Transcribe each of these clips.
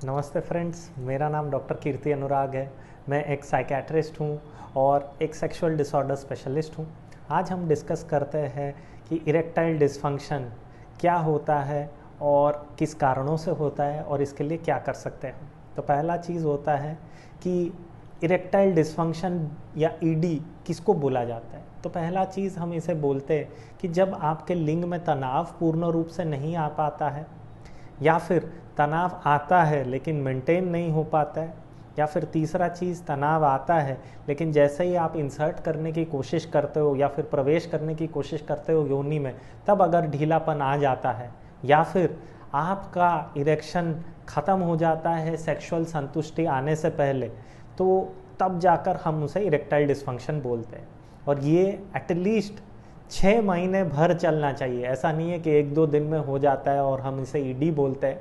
नमस्ते फ्रेंड्स, मेरा नाम डॉक्टर कीर्ति अनुराग है। मैं एक साइकेट्रिस्ट हूँ और एक सेक्सुअल डिसऑर्डर स्पेशलिस्ट हूँ। आज हम डिस्कस करते हैं कि इरेक्टाइल डिसफंक्शन क्या होता है और किस कारणों से होता है और इसके लिए क्या कर सकते हैं। तो पहला चीज़ होता है कि इरेक्टाइल डिसफंक्शन या ईडी किसको बोला जाता है। तो पहला चीज़ हम इसे बोलते हैं कि जब आपके लिंग में तनाव पूर्ण रूप से नहीं आ पाता है, या फिर तनाव आता है लेकिन मेंटेन नहीं हो पाता है, या फिर तीसरा चीज़ तनाव आता है लेकिन जैसे ही आप इंसर्ट करने की कोशिश करते हो या फिर प्रवेश करने की कोशिश करते हो योनि में, तब अगर ढीलापन आ जाता है, या फिर आपका इरेक्शन ख़त्म हो जाता है सेक्सुअल संतुष्टि आने से पहले, तो तब जाकर हम उसे इरेक्टाइल डिसफंक्शन बोलते हैं। और ये एटलीस्ट 6 महीने भर चलना चाहिए। ऐसा नहीं है कि 1-2 दिन में हो जाता है और हम इसे ईडी बोलते हैं।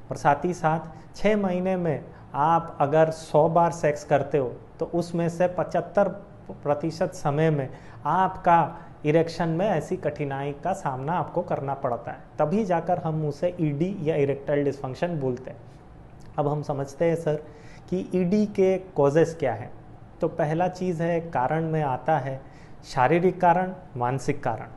और साथ ही साथ 6 महीने में आप अगर 100 बार सेक्स करते हो तो उसमें से 75% समय में आपका इरेक्शन में ऐसी कठिनाई का सामना आपको करना पड़ता है, तभी जाकर हम उसे ईडी या इरेक्टाइल डिसफंक्शन बोलते हैं। अब हम समझते हैं सर कि ईडी के कॉजेस क्या हैं। तो पहला चीज़ है, कारण में आता है शारीरिक कारण, मानसिक कारण,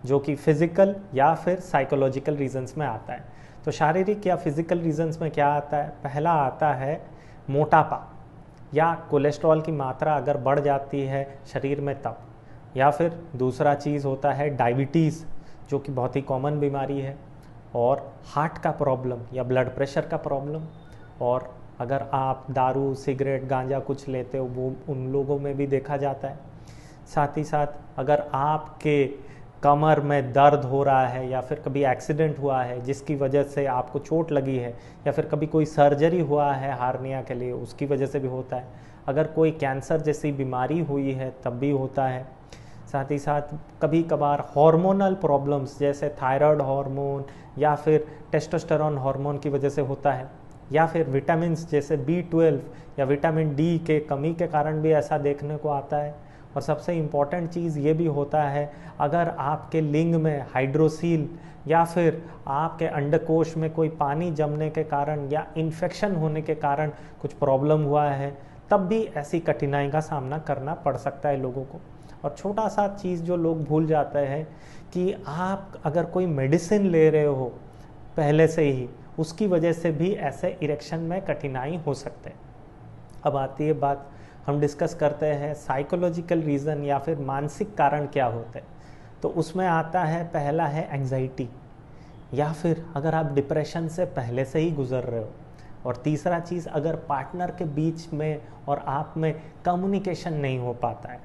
जो कि फिजिकल या फिर साइकोलॉजिकल रीजंस में आता है। तो शारीरिक या फिजिकल रीजंस में क्या आता है? पहला आता है मोटापा या कोलेस्ट्रॉल की मात्रा अगर बढ़ जाती है शरीर में तब, या फिर दूसरा चीज़ होता है डायबिटीज़, जो कि बहुत ही कॉमन बीमारी है, और हार्ट का प्रॉब्लम या ब्लड प्रेशर का प्रॉब्लम। और अगर आप दारू, सिगरेट, गांजा कुछ लेते हो वो उन लोगों में भी देखा जाता है। साथ ही साथ अगर आपके कमर में दर्द हो रहा है, या फिर कभी एक्सीडेंट हुआ है जिसकी वजह से आपको चोट लगी है, या फिर कभी कोई सर्जरी हुआ है हार्निया के लिए, उसकी वजह से भी होता है। अगर कोई कैंसर जैसी बीमारी हुई है तब भी होता है। साथ ही साथ कभी कभार हार्मोनल प्रॉब्लम्स जैसे थायराइड हार्मोन या फिर टेस्टोस्टेरोन हार्मोन की वजह से होता है, या फिर विटामिन्स जैसे B12 या विटामिन डी के कमी के कारण भी ऐसा देखने को आता है। और सबसे इम्पॉर्टेंट चीज़ ये भी होता है, अगर आपके लिंग में हाइड्रोसील या फिर आपके अंडकोश में कोई पानी जमने के कारण या इन्फेक्शन होने के कारण कुछ प्रॉब्लम हुआ है, तब भी ऐसी कठिनाई का सामना करना पड़ सकता है लोगों को। और छोटा सा चीज़ जो लोग भूल जाते हैं कि आप अगर कोई मेडिसिन ले रहे हो पहले से ही, उसकी वजह से भी ऐसे इरेक्शन में कठिनाई हो सकते हैं। अब आती है बात, हम डिस्कस करते हैं साइकोलॉजिकल रीज़न या फिर मानसिक कारण क्या होते हैं। तो उसमें आता है, पहला है एंजाइटी, या फिर अगर आप डिप्रेशन से पहले से ही गुजर रहे हो। और तीसरा चीज़, अगर पार्टनर के बीच में और आप में कम्युनिकेशन नहीं हो पाता है।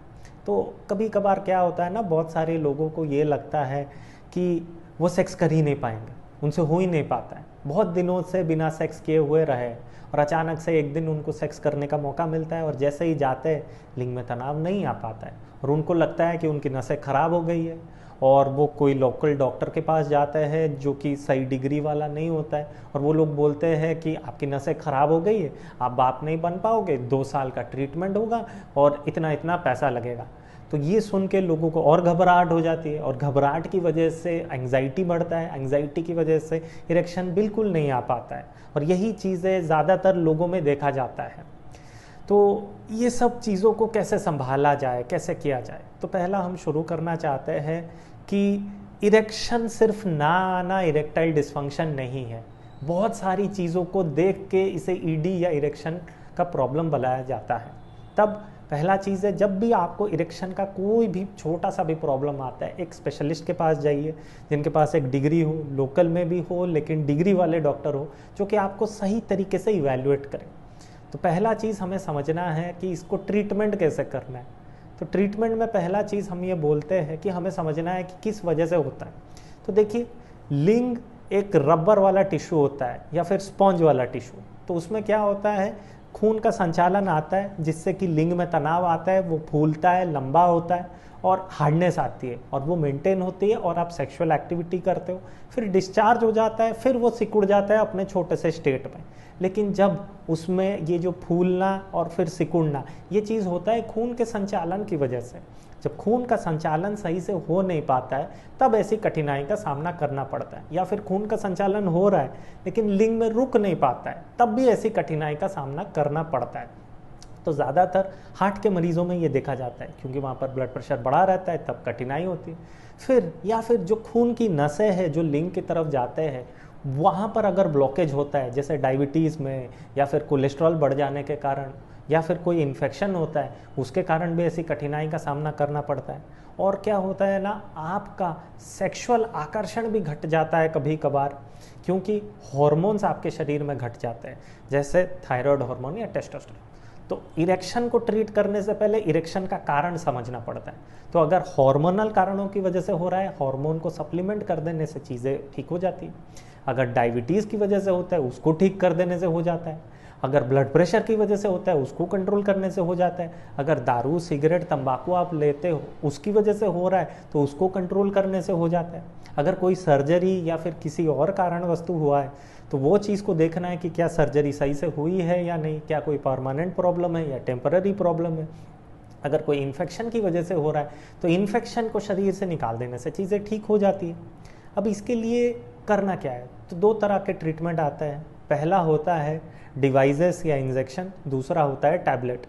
तो कभी कभार क्या होता है ना, बहुत सारे लोगों को ये लगता है कि वो सेक्स कर ही नहीं पाएंगे, उनसे हो ही नहीं पाता है, बहुत दिनों से बिना सेक्स किए हुए रहे, और अचानक से एक दिन उनको सेक्स करने का मौका मिलता है और जैसे ही जाते हैं लिंग में तनाव नहीं आ पाता है, और उनको लगता है कि उनकी नसें खराब हो गई है, और वो कोई लोकल डॉक्टर के पास जाते हैं जो कि सही डिग्री वाला नहीं होता है, और वो लोग बोलते हैं कि आपकी नसें खराब हो गई है, आप बाप नहीं बन पाओगे, 2 साल का ट्रीटमेंट होगा और इतना इतना पैसा लगेगा। तो ये सुन के लोगों को और घबराहट हो जाती है, और घबराहट की वजह से एंग्जाइटी बढ़ता है, एंग्जाइटी की वजह से इरेक्शन बिल्कुल नहीं आ पाता है, और यही चीज़ें ज़्यादातर लोगों में देखा जाता है। तो ये सब चीज़ों को कैसे संभाला जाए, कैसे किया जाए? तो पहला हम शुरू करना चाहते हैं कि इरेक्शन सिर्फ ना आना इरेक्टाइल डिसफंक्शन नहीं है। बहुत सारी चीज़ों को देख के इसे ईडी या इरेक्शन का प्रॉब्लम बनाया जाता है। तब पहला चीज़ है, जब भी आपको इरेक्शन का कोई भी छोटा सा भी प्रॉब्लम आता है, एक स्पेशलिस्ट के पास जाइए जिनके पास एक डिग्री हो, लोकल में भी हो लेकिन डिग्री वाले डॉक्टर हो, जो कि आपको सही तरीके से इवैल्यूएट करें। तो पहला चीज़ हमें समझना है कि इसको ट्रीटमेंट कैसे करना है। तो ट्रीटमेंट में पहला चीज़ हम ये बोलते हैं कि हमें समझना है कि किस वजह से होता है। तो देखिए, लिंग एक रबर वाला टिश्यू होता है या फिर स्पॉन्ज वाला टिश्यू। तो उसमें क्या होता है, खून का संचालन आता है जिससे कि लिंग में तनाव आता है, वो फूलता है, लंबा होता है और हार्डनेस आती है, और वो मेंटेन होती है और आप सेक्सुअल एक्टिविटी करते हो। फिर डिस्चार्ज हो जाता है, फिर वो सिकुड़ जाता है अपने छोटे से स्टेट में। लेकिन जब उसमें ये जो फूलना और फिर सिकुड़ना, ये चीज़ होता है खून के संचालन की वजह से। जब खून का संचालन सही से हो नहीं पाता है तब ऐसी कठिनाई का सामना करना पड़ता है, या फिर खून का संचालन हो रहा है लेकिन लिंग में रुक नहीं पाता है तब भी ऐसी कठिनाई का सामना करना पड़ता है। तो ज़्यादातर हार्ट के मरीजों में ये देखा जाता है, क्योंकि वहाँ पर ब्लड प्रेशर बढ़ा रहता है तब कठिनाई होती है। फिर जो खून की नसें हैं जो लिंग की तरफ जाते हैं वहाँ पर अगर ब्लॉकेज होता है, जैसे डायबिटीज़ में, या फिर कोलेस्ट्रॉल बढ़ जाने के कारण, या फिर कोई इन्फेक्शन होता है, उसके कारण भी ऐसी कठिनाई का सामना करना पड़ता है। और क्या होता है ना, आपका सेक्सुअल आकर्षण भी घट जाता है कभी कभार, क्योंकि हार्मोन्स आपके शरीर में घट जाते हैं, जैसे थायराइड हार्मोन या टेस्टोस्टेरोन। तो इरेक्शन को ट्रीट करने से पहले इरेक्शन का कारण समझना पड़ता है। तो अगर हार्मोनल कारणों की वजह से हो रहा है, हार्मोन को सप्लीमेंट कर देने से चीज़ें ठीक हो जाती है। अगर डायबिटीज़ की वजह से होता है उसको ठीक कर देने से हो जाता है। अगर ब्लड प्रेशर की वजह से होता है उसको कंट्रोल करने से हो जाता है। अगर दारू, सिगरेट, तंबाकू आप लेते हो उसकी वजह से हो रहा है तो उसको कंट्रोल करने से हो जाता है। अगर कोई सर्जरी या फिर किसी और कारण वस्तु हुआ है तो वो चीज़ को देखना है कि क्या सर्जरी सही से हुई है या नहीं, क्या कोई परमानेंट प्रॉब्लम है या टेम्पररी प्रॉब्लम है। अगर कोई इन्फेक्शन की वजह से हो रहा है तो इन्फेक्शन को शरीर से निकाल देने से चीज़ें ठीक हो जाती है। अब इसके लिए करना क्या है, तो दो तरह के ट्रीटमेंट आता है। पहला होता है डिवाइसेस या इंजेक्शन, दूसरा होता है टैबलेट।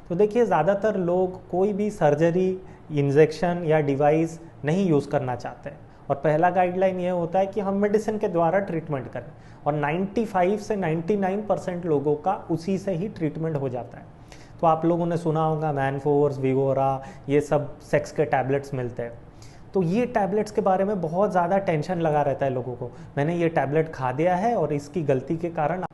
तो देखिए ज़्यादातर लोग कोई भी सर्जरी, इंजेक्शन या डिवाइस नहीं यूज़ करना चाहते हैं, और पहला गाइडलाइन ये होता है कि हम मेडिसिन के द्वारा ट्रीटमेंट करें, और 95 से 99% लोगों का उसी से ही ट्रीटमेंट हो जाता है। तो आप लोगों ने सुना होगा मैनफोर्स, विगोरा, ये सब सेक्स के टैबलेट्स मिलते हैं। तो ये टैबलेट्स के बारे में बहुत ज़्यादा टेंशन लगा रहता है लोगों को, मैंने ये टैबलेट खा दिया है और इसकी गलती के कारण